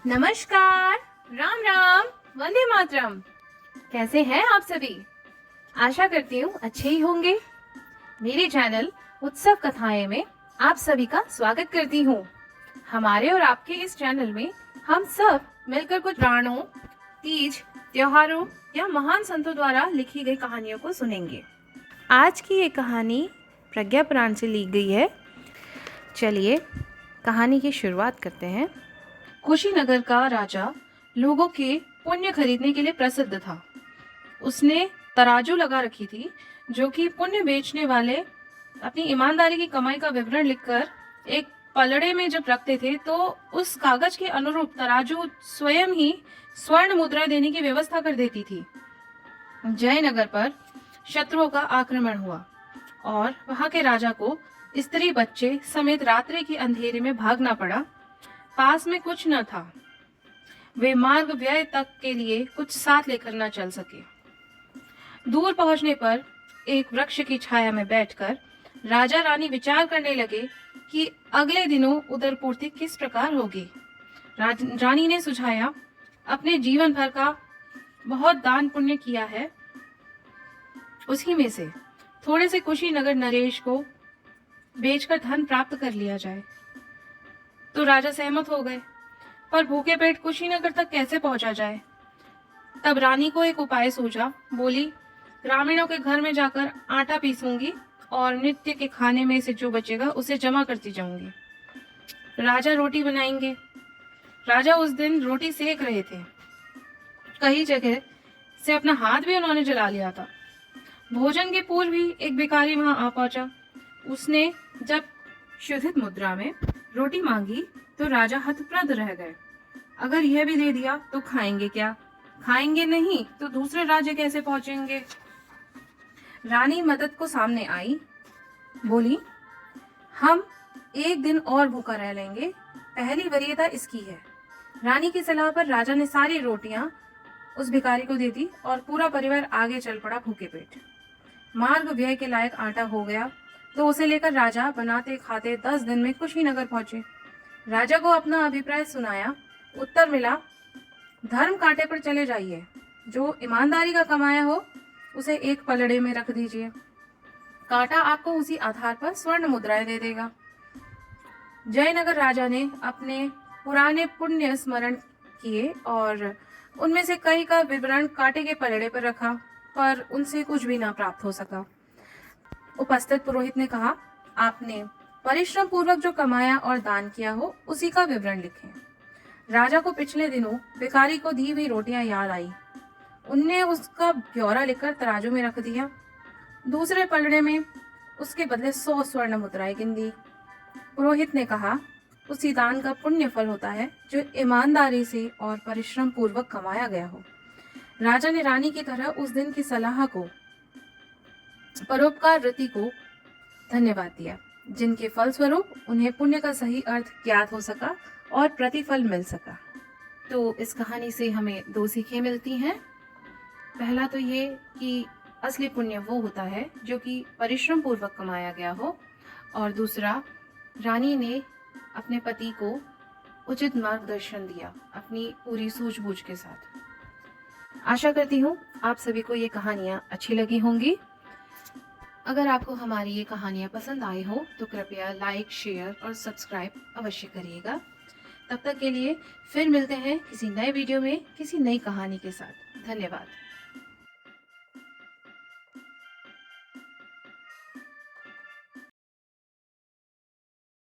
नमस्कार। राम राम। वंदे मातरम। कैसे हैं आप सभी? आशा करती हूँ अच्छे ही होंगे। मेरे चैनल उत्सव कथाएं में आप सभी का स्वागत करती हूँ। हमारे और आपके इस चैनल में हम सब मिलकर कुछ पुराणों, तीज, त्योहारों या महान संतों द्वारा लिखी गई कहानियों को सुनेंगे। आज की ये कहानी प्रज्ञा पुराण से ली गई है। चलिए कहानी की शुरुआत करते हैं। कुशीनगर का राजा लोगों के पुण्य खरीदने के लिए प्रसिद्ध था। उसने तराजू लगा रखी थी, जो कि पुण्य बेचने वाले अपनी ईमानदारी की कमाई का विवरण लिखकर एक पलड़े में जब रखते थे तो उस कागज के अनुरूप तराजू स्वयं ही स्वर्ण मुद्राएं देने की व्यवस्था कर देती थी। जयनगर पर शत्रुओं का आक्रमण हुआ और वहां के राजा को स्त्री बच्चे समेत रात्रि के अंधेरे में भागना पड़ा। पास में कुछ न था। वे मार्ग व्यय तक के लिए कुछ साथ लेकर न चल सके। दूर पहुंचने पर एक वृक्ष की छाया में बैठकर राजा रानी विचार करने लगे कि अगले दिनों उदरपूर्ति किस प्रकार होगी। रानी ने सुझाया, अपने जीवन भर का बहुत दान पुण्य किया है, उसी में से थोड़े से कुशीनगर नरेश को बेचकर धन प्राप्त कर लिया जाए। तो राजा सहमत हो गए, पर भूखे पेट कुशीनगर तक कैसे पहुंचा जाए। तब रानी को एक उपाय सूझा। बोली, ग्रामीणों के घर में जाकर आटा पीसूंगी और नित्य के खाने में से जो बचेगा उसे जमा करती जाऊंगी। राजा रोटी बनाएंगे। राजा उस दिन रोटी सेक रहे थे। कई जगह से अपना हाथ भी उन्होंने जला लिया था। भोजन के पूर्व ही एक भिखारी वहां आ पहुंचा। उसने जब शुद्धित मुद्रा में रोटी मांगी तो राजा हतप्रद रह गए। अगर यह भी दे दिया तो खाएंगे क्या? खाएंगे नहीं तो दूसरे राज्य कैसे पहुंचेंगे? रानी मदद को सामने आई। बोली, हम एक दिन और भूखा रह लेंगे, पहली वरीयता इसकी है। रानी की सलाह पर राजा ने सारी रोटियां उस भिखारी को दे दी और पूरा परिवार आगे चल पड़ा भूखे पेट। मार्ग व्यय के लायक आटा हो गया तो उसे लेकर राजा बनाते खाते 10 दिन में कुशीनगर पहुंचे। राजा को अपना अभिप्राय सुनाया। उत्तर मिला, धर्म कांटे पर चले जाइए, जो ईमानदारी का कमाया हो उसे एक पलड़े में रख दीजिए। कांटा आपको उसी आधार पर स्वर्ण मुद्राएं दे देगा। जयनगर राजा ने अपने पुराने पुण्य स्मरण किए और उनमें से कई का विवरण कांटे के पलड़े पर रखा, पर उनसे कुछ भी ना प्राप्त हो सका। उपस्थित पुरोहित ने कहा, आपने परिश्रम पूर्वक जो कमाया और दान किया हो उसी का विवरण लिखें। राजा को पिछले दिनों भिखारी को दी हुई रोटियां याद आई। उनने उसका ब्यौरा लिखकर तराजू में रख दिया। दूसरे पलड़े में उसके बदले 100 स्वर्ण मुद्राएं गिन दी। पुरोहित ने कहा, उसी दान का पुण्य फल होता है जो ईमानदारी से और परिश्रम पूर्वक कमाया गया हो। राजा ने रानी की तरह उस दिन की सलाह को, परोपकार वृत्ति को धन्यवाद दिया, जिनके फलस्वरूप उन्हें पुण्य का सही अर्थ ज्ञात हो सका और प्रतिफल मिल सका। तो इस कहानी से हमें 2 सीखें मिलती हैं। पहला तो ये कि असली पुण्य वो होता है जो कि परिश्रम पूर्वक कमाया गया हो, और दूसरा, रानी ने अपने पति को उचित मार्गदर्शन दिया अपनी पूरी सूझबूझ के साथ। आशा करती हूँ आप सभी को ये कहानियाँ अच्छी लगी होंगी। अगर आपको हमारी ये कहानियाँ पसंद आई हो तो कृपया लाइक, शेयर और सब्सक्राइब अवश्य करिएगा। तब तक के लिए फिर मिलते हैं किसी नए वीडियो में किसी नई कहानी के साथ। धन्यवाद।